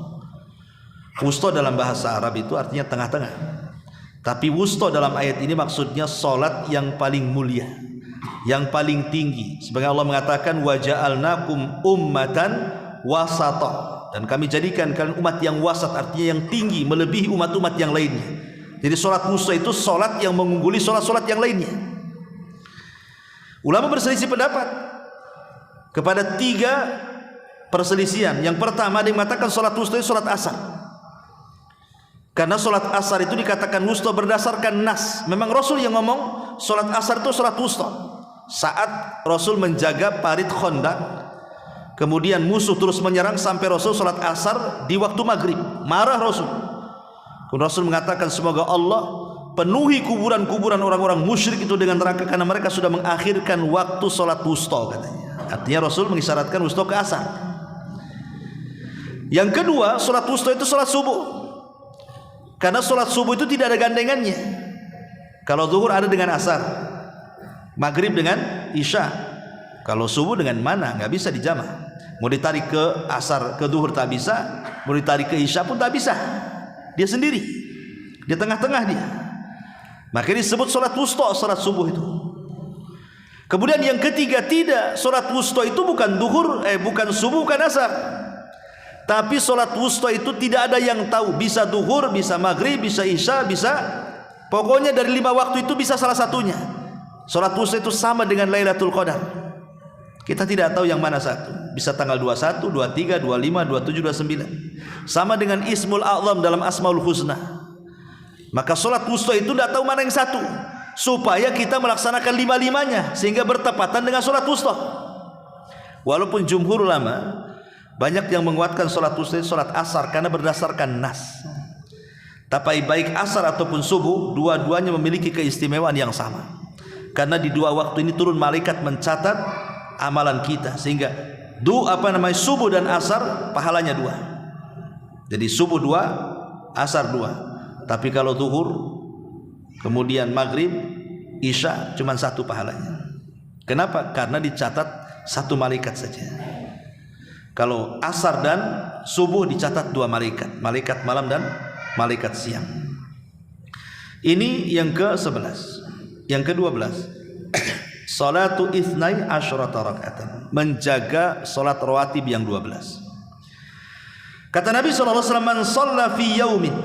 Wusta dalam bahasa Arab itu artinya tengah-tengah. Tapi wusta dalam ayat ini maksudnya salat yang paling mulia, yang paling tinggi. Sebagai Allah mengatakan, wa ja'alnakum ummatan wasata, dan kami jadikan kalian umat yang wasat, artinya yang tinggi melebihi umat-umat yang lainnya. Jadi salat wusta itu salat yang mengungguli salat-salat yang lainnya. Ulama berselisih pendapat kepada 3 perselisihan. Yang pertama ada yang mengatakan salat wusta itu salat asar. Karena salat asar itu dikatakan wusta berdasarkan nas. Memang Rasul yang ngomong salat asar itu salat wusta. Saat Rasul menjaga parit Khandaq, kemudian musuh terus menyerang sampai Rasul salat asar di waktu maghrib. Marah Rasul. Rasul mengatakan semoga Allah penuhi kuburan-kuburan orang-orang musyrik itu dengan neraka karena mereka sudah mengakhirkan waktu salat wusta katanya. Artinya Rasul mengisyaratkan wusta ke asar. Yang kedua, salat wusta itu salat subuh. Karena salat subuh itu tidak ada gandengannya. Kalau zuhur ada dengan asar, maghrib dengan isya. Kalau subuh dengan mana? Nggak bisa dijamah. Mau ditarik ke asar, ke zuhur tak bisa. Mau ditarik ke isya pun tak bisa. Dia sendiri, di tengah-tengah dia. Makanya disebut salat wusta, salat subuh itu. Kemudian yang ketiga, tidak, salat wusta itu bukan zuhur, bukan subuh, bukan asar. Tapi salat wusta itu tidak ada yang tahu, bisa zuhur, bisa maghrib, bisa isya, bisa, pokoknya dari 5 waktu itu bisa salah satunya. Salat wusta itu sama dengan Lailatul Qadar. Kita tidak tahu yang mana satu. Bisa tanggal 21, 23, 25, 27, 29. Sama dengan Ismul A'zam dalam Asmaul Husna. Maka salat wusta itu tidak tahu mana yang satu, supaya kita melaksanakan 5-5-nya sehingga bertepatan dengan salat wusta. Walaupun jumhur ulama banyak yang menguatkan salat wusta itu salat asar karena berdasarkan nas. Tapi baik asar ataupun subuh, dua-duanya memiliki keistimewaan yang sama. Karena di 2 waktu ini turun malaikat mencatat amalan kita, sehingga subuh dan asar pahalanya 2. Jadi subuh 2, asar 2. Tapi kalau zuhur, kemudian maghrib, isya cuma 1 pahalanya. Kenapa? Karena dicatat 1 malaikat saja. Kalau asar dan subuh dicatat 2 malaikat, malaikat malam dan malaikat siang. Ini yang ke-11. Yang ke-12, salatu ithnai asyrata raka'atan, menjaga salat rawatib yang 12. Kata Nabi sallallahu alaihi wasallam, "Man shalla fi yaumin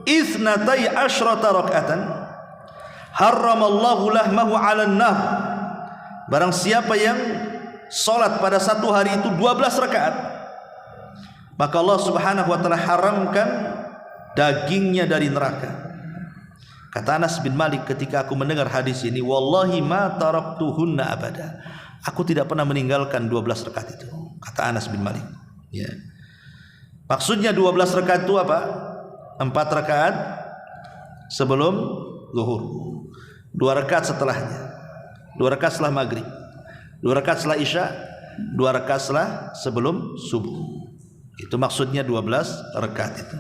ithnatai asyrata raka'atan, harramallahu lahmahu 'alan nar." Barang siapa yang salat pada satu hari itu 12 rakaat, maka Allah Subhanahu wa taala haramkan dagingnya dari neraka. Kata Anas bin Malik ketika aku mendengar hadis ini, wallahi ma taraktuhunna abada. Aku tidak pernah meninggalkan 12 rakaat itu. Kata Anas bin Malik. Ya. Maksudnya 12 rakaat itu apa? 4 rakaat sebelum zuhur, 2 rakaat setelahnya, 2 rakaat setelah maghrib, 2 rakaat setelah isya, 2 rakaat setelah sebelum subuh. Itu maksudnya 12 rakaat itu.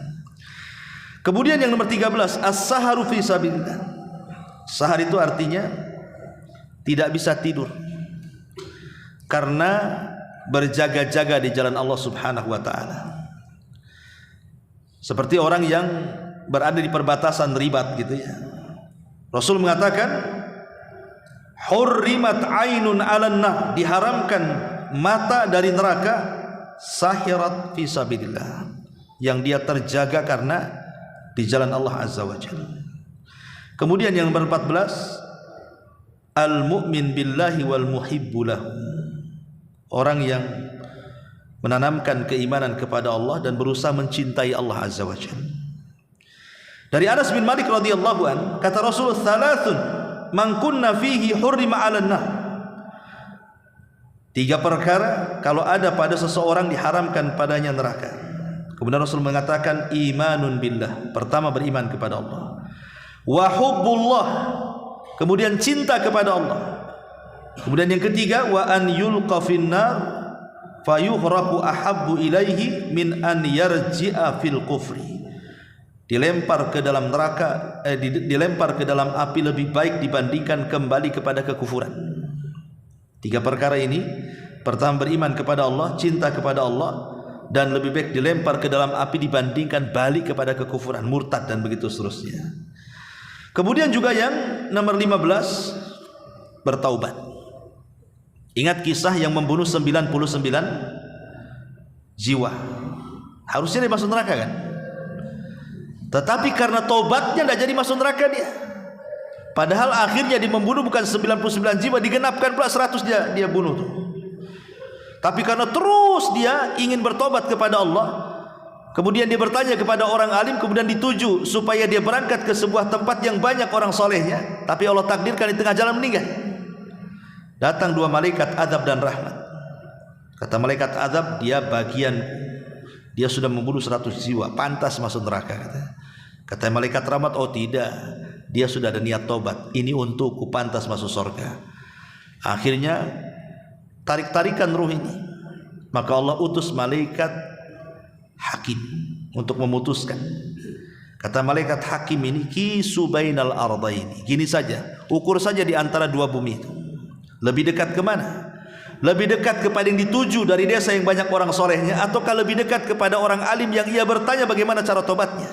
Kemudian yang nomor 13, as-saharu fi sabilillah. Sahar itu artinya tidak bisa tidur karena berjaga-jaga di jalan Allah Subhanahu wa taala. Seperti orang yang berada di perbatasan ribat gitu ya. Rasul mengatakan, hurrimat ainun 'alan nar, diharamkan mata dari neraka, sahirat fi sabilillah, yang dia terjaga karena di jalan Allah Azza wa Jalla. Kemudian yang nomor 14, al-mu'min billahi wal muhibbu lahu, orang yang menanamkan keimanan kepada Allah dan berusaha mencintai Allah Azza wa Jalla. Dari Anas bin Malik radhiyallahu an, kata Rasul, "Thalathun man kunna fihi hurrima 'alan nar." 3 perkara kalau ada pada seseorang diharamkan padanya neraka. Kemudian Rasul mengatakan, imanun billah, pertama beriman kepada Allah, wa hubbullah, kemudian cinta kepada Allah, kemudian yang ketiga, wa an yulqa finnar fayuhraku ahabbu ilaihi min an yarji'a fil kufri, dilempar ke dalam neraka, dilempar ke dalam api lebih baik dibandingkan kembali kepada kekufuran. 3 perkara ini, pertama beriman kepada Allah, cinta kepada Allah, dan lebih baik dilempar ke dalam api dibandingkan balik kepada kekufuran, murtad dan begitu seterusnya. Kemudian juga yang nomor 15, bertaubat. Ingat kisah yang membunuh 99 jiwa, harusnya dia masuk neraka kan? Tetapi karena taubatnya tidak jadi masuk neraka dia. Padahal akhirnya dia membunuh bukan 99 jiwa, digenapkan pula 100 dia bunuh tuh. Tapi karena terus dia ingin bertobat kepada Allah, kemudian dia bertanya kepada orang alim, kemudian dituju supaya dia berangkat ke sebuah tempat yang banyak orang solehnya, tapi Allah takdirkan di tengah jalan meninggal. Datang dua malaikat azab dan rahmat. Kata malaikat azab, dia bagian, dia sudah membunuh 100 jiwa, pantas masuk neraka. Kata malaikat rahmat, oh tidak, dia sudah ada niat tobat, ini untukku, pantas masuk surga. Akhirnya tarik-tarikan ruh ini, maka Allah utus malaikat hakim untuk memutuskan. Kata malaikat hakim ini, kisu bainal ardaini, gini saja, ukur saja di antara dua bumi itu, lebih dekat kemana? Lebih dekat kepada yang dituju dari desa yang banyak orang solehnya, ataukah lebih dekat kepada orang alim yang ia bertanya bagaimana cara tobatnya?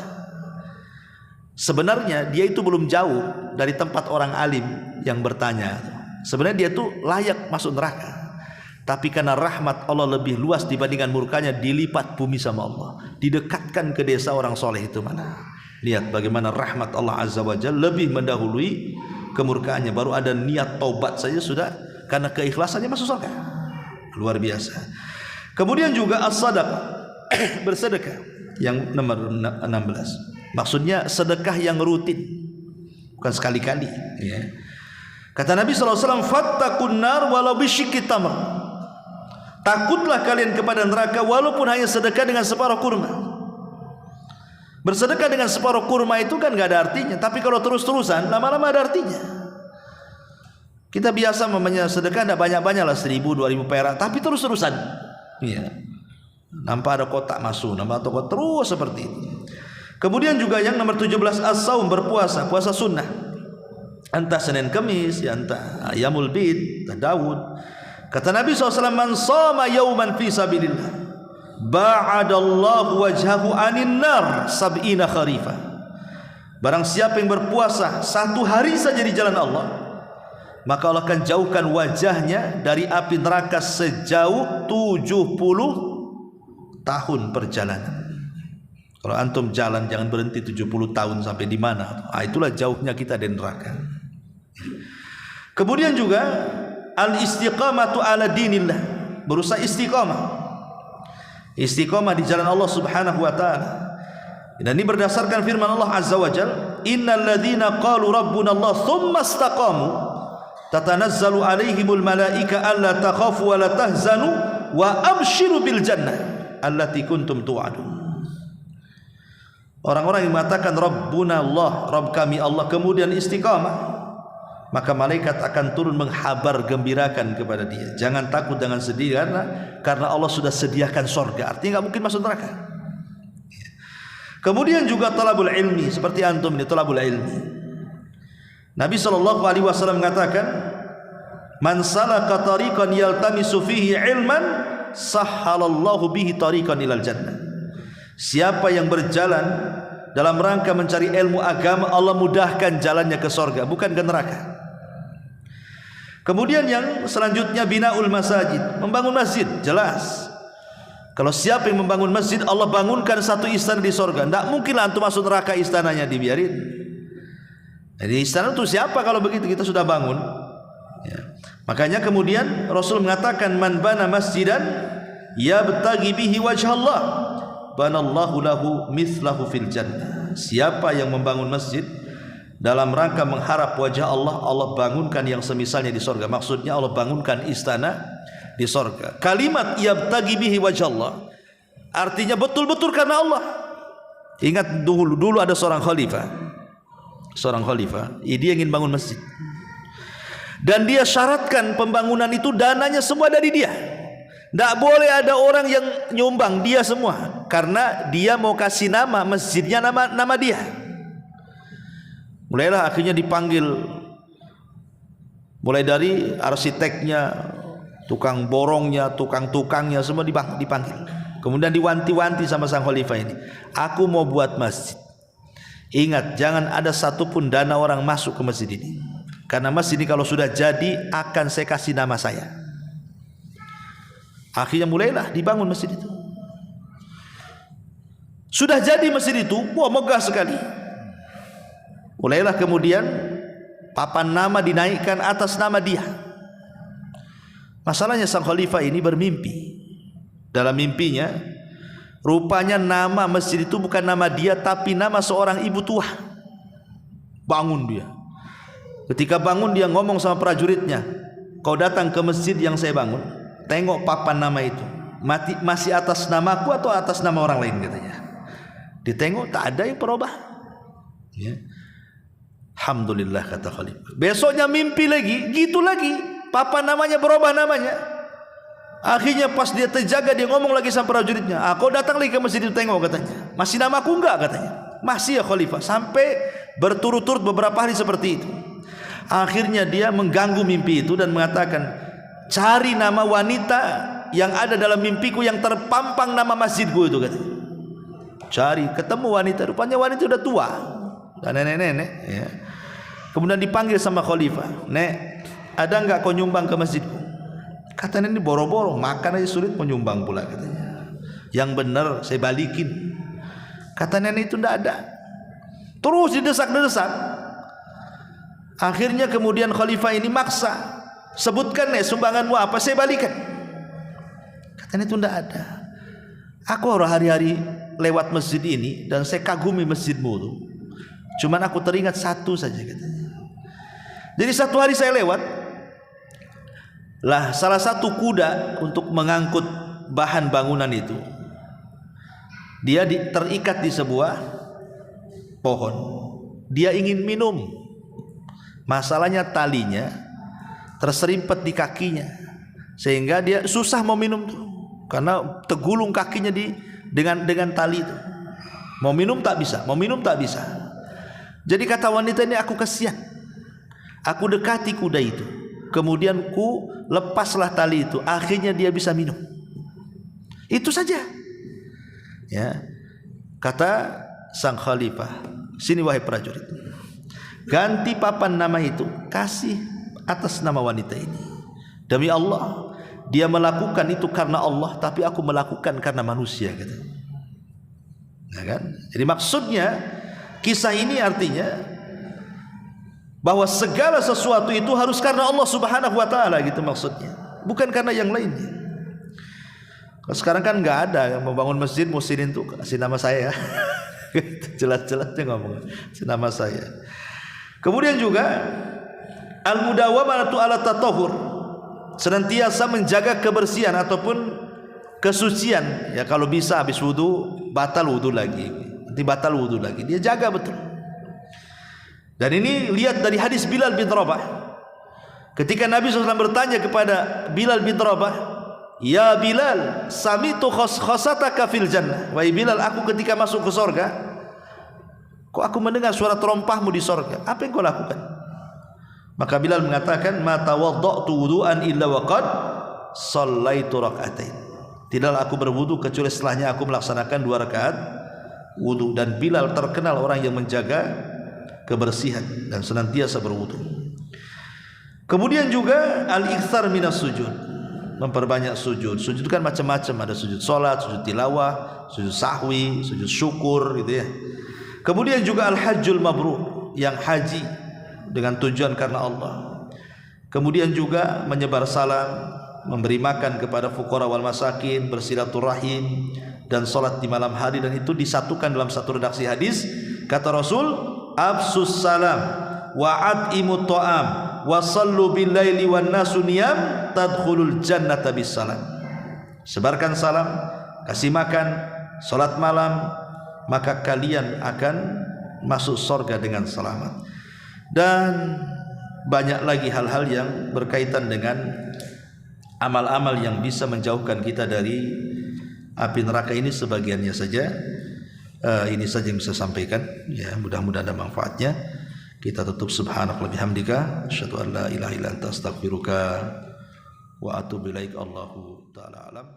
Sebenarnya dia itu belum jauh dari tempat orang alim yang bertanya. Sebenarnya dia itu layak masuk neraka, tapi karena rahmat Allah lebih luas dibandingkan murkanya, dilipat bumi sama Allah, didekatkan ke desa orang soleh itu mana. Lihat bagaimana rahmat Allah Azza wa Jalla lebih mendahului kemurkaannya. Baru ada niat taubat saja sudah, karena keikhlasannya masuk surga. Luar biasa. Kemudian juga as-sadaqah, bersedekah, yang nomor 16. Maksudnya sedekah yang rutin, bukan sekali-kali, ya. Kata Nabi SAW, fattaqun nar walau bisyikki tamr. Takutlah kalian kepada neraka walaupun hanya sedekah dengan separuh kurma. Bersedekah dengan separuh kurma itu kan gak ada artinya, tapi kalau terus-terusan lama-lama ada artinya. Kita biasa memangnya sedekah tidak banyak-banyak lah, 1.000, 2.000 perak, tapi terus-terusan, ya. Nampak ada kotak masuk, nampak ada kotak, terus seperti itu. Kemudian juga yang nomor 17, as-saum, berpuasa, puasa sunnah. Entah Senin Kemis, ya entah Ayamul Bid, entah Daud. Kata Nabi SAW, man shoma yauman fi sabilillah, ba'adallahu wajhahu anin nar sab'ina kharifah. Barang siapa yang berpuasa satu hari saja di jalan Allah, maka Allah akan jauhkan wajahnya dari api neraka sejauh 70 tahun perjalanan. Kalau antum jalan jangan berhenti 70 tahun sampai di mana. Itulah jauhnya kita dari neraka. Kemudian juga al-istiqamatu ala dinillah, berusaha istiqamah. Istiqamah di jalan Allah Subhanahu wa taala. Dan ini berdasarkan firman Allah Azza wa Jalla, innal ladzina qalu rabbuna Allah tsumma istaqamu tatanazzalu alaihimul malaika alla takhafu wa la tahzanu wa abshiru bil jannah allati kuntum tu'adun. Orang-orang yang mengatakan Rabbuna Allah, Rabb kami Allah, kemudian istiqamah, maka malaikat akan turun menghabar gembirakan kepada dia, jangan takut, jangan sedih, karena Allah sudah sediakan surga. Artinya nggak mungkin masuk neraka. Kemudian juga talabul ilmi, seperti antum ini talabul ilmi. Nabi SAW mengatakan, man salaka tariqan yaltamisu fihi ilman sahhalallahu bihi tariqan ilal jannah. Siapa yang berjalan dalam rangka mencari ilmu agama, Allah mudahkan jalannya ke surga, bukan ke neraka. Kemudian yang selanjutnya binaul masajid, membangun masjid. Jelas, kalau siapa yang membangun masjid, Allah bangunkan satu istana di surga. Tidak mungkinlah antum masuk neraka istananya dibiarin. Jadi istana itu siapa kalau begitu kita sudah bangun, ya. Makanya kemudian Rasul mengatakan, man bana masjidan yabtaghi bihi wajha Allah, banallahu lahu mithlahu fil jannah. Siapa yang membangun masjid dalam rangka mengharap wajah Allah, Allah bangunkan yang semisalnya di sorga. Maksudnya Allah bangunkan istana di sorga. Kalimat yabtaghi bihi wajah Allah artinya betul-betul karena Allah. Ingat dulu ada seorang khalifah, dia ingin bangun masjid, dan dia syaratkan pembangunan itu dananya semua dari dia. Tidak boleh ada orang yang nyumbang, dia semua, karena dia mau kasih nama masjidnya nama dia. Mulailah akhirnya dipanggil, mulai dari arsiteknya, tukang borongnya, tukang-tukangnya semua dipanggil. Kemudian diwanti-wanti sama sang khalifah ini, aku mau buat masjid. Ingat, jangan ada satupun dana orang masuk ke masjid ini, karena masjid ini kalau sudah jadi akan saya kasih nama saya. Akhirnya mulailah dibangun masjid itu. Sudah jadi masjid itu, wah megah sekali. Mulailah kemudian papan nama dinaikkan atas nama dia. Masalahnya sang khalifah ini bermimpi. Dalam mimpinya, rupanya nama masjid itu bukan nama dia, tapi nama seorang ibu tua. Bangun dia. Ketika bangun dia ngomong sama prajuritnya, kau datang ke masjid yang saya bangun, tengok papan nama itu, masih atas namaku atau atas nama orang lain, katanya. Ditengok tak ada yang berubah. Ya. Alhamdulillah, kata khalifah. Besoknya mimpi lagi, gitu lagi, papan namanya berubah namanya. Akhirnya pas dia terjaga, dia ngomong lagi sama prajuritnya, kau datang lagi ke masjid itu, tengok, katanya. Masih namaku enggak, katanya. Masih ya khalifah. Sampai berturut-turut beberapa hari seperti itu. Akhirnya dia mengganggu mimpi itu dan mengatakan, cari nama wanita yang ada dalam mimpiku yang terpampang nama masjidku itu, katanya. Cari, ketemu wanita, rupanya wanita sudah tua, dan nenek-nenek, ya. Kemudian dipanggil sama khalifah, Nek, ada enggak kau nyumbang ke masjidku? Kata nenek, boro-boro makan aja sulit mau nyumbang pula, katanya. Yang benar saya balikin. Kata nenek, itu enggak ada. Terus didesak-desak. Akhirnya kemudian khalifah ini maksa, sebutkan nih sumbanganmu apa, saya balikan. Katanya itu tidak ada. Aku hari-hari lewat masjid ini dan saya kagumi masjidmu tuh. Cuman aku teringat satu saja, katanya. Jadi satu hari saya lewat, lah salah satu kuda untuk mengangkut bahan bangunan itu, dia terikat di sebuah pohon. Dia ingin minum. Masalahnya talinya terserimpet di kakinya, sehingga dia susah mau minum tuh, karena tergulung kakinya dengan tali itu. Mau minum tak bisa, mau minum tak bisa. Jadi kata wanita ini, aku kasihan. Aku dekati kuda itu, kemudian ku lepaslah tali itu, akhirnya dia bisa minum. Itu saja. Ya, kata sang khalifah, sini wahai prajurit, ganti papan nama itu, kasih atas nama wanita ini. Demi Allah, dia melakukan itu karena Allah, tapi aku melakukan karena manusia, kata. Nah, kan? Jadi maksudnya kisah ini artinya bahwa segala sesuatu itu harus karena Allah Subhanahu wa taala, gitu maksudnya. Bukan karena yang lainnya. Sekarang kan nggak ada yang membangun masjid muslimin tuh kasih nama saya. Jelas-jelasnya ngomong kasih nama saya. Kemudian juga al-mudawamatu ala tatahhur, senantiasa menjaga kebersihan ataupun kesucian. Ya, kalau bisa habis wudu batal wudu lagi, nanti batal wudu lagi, dia jaga betul. Dan ini lihat dari hadis Bilal bin Rabah, ketika Nabi SAW bertanya kepada Bilal bin Rabah, ya Bilal, samitu khosataka fil jannah, wahai Bilal, aku ketika masuk ke sorga, kok aku mendengar suara terompahmu di sorga, apa yang kau lakukan? Maka Bilal mengatakan, ma tawadda'tu wudu'an illa waqad shallaitu rak'atain. Tidaklah aku berwudu kecuali setelahnya aku melaksanakan 2 rakaat wudu. Dan Bilal terkenal orang yang menjaga kebersihan dan senantiasa berwudu. Kemudian juga al-iktsar minas sujud, memperbanyak sujud. Sujud kan macam-macam, ada sujud salat, sujud tilawah, sujud sahwi, sujud syukur, gitu ya. Kemudian juga al-hajjul mabrur, yang haji dengan tujuan karena Allah. Kemudian juga menyebar salam, memberi makan kepada fuqara wal masakin, bersilaturahim, dan salat di malam hari. Dan itu disatukan dalam satu redaksi hadis. Kata Rasul, afsus salam wa at'imut ta'am wa sallu bil laili wan nasu niyam tadkhulul jannata bis salam. Sebarkan salam, kasih makan, salat malam, maka kalian akan masuk surga dengan selamat. Dan banyak lagi hal-hal yang berkaitan dengan amal-amal yang bisa menjauhkan kita dari api neraka ini. Sebagiannya saja, ini saja yang bisa sampaikan, ya, mudah-mudahan ada manfaatnya. Kita tutup subhanaka wa bihamdika asyhadu an la ilaha illa anta astaghfiruka wa atubu ilaik. Allahu taala alam.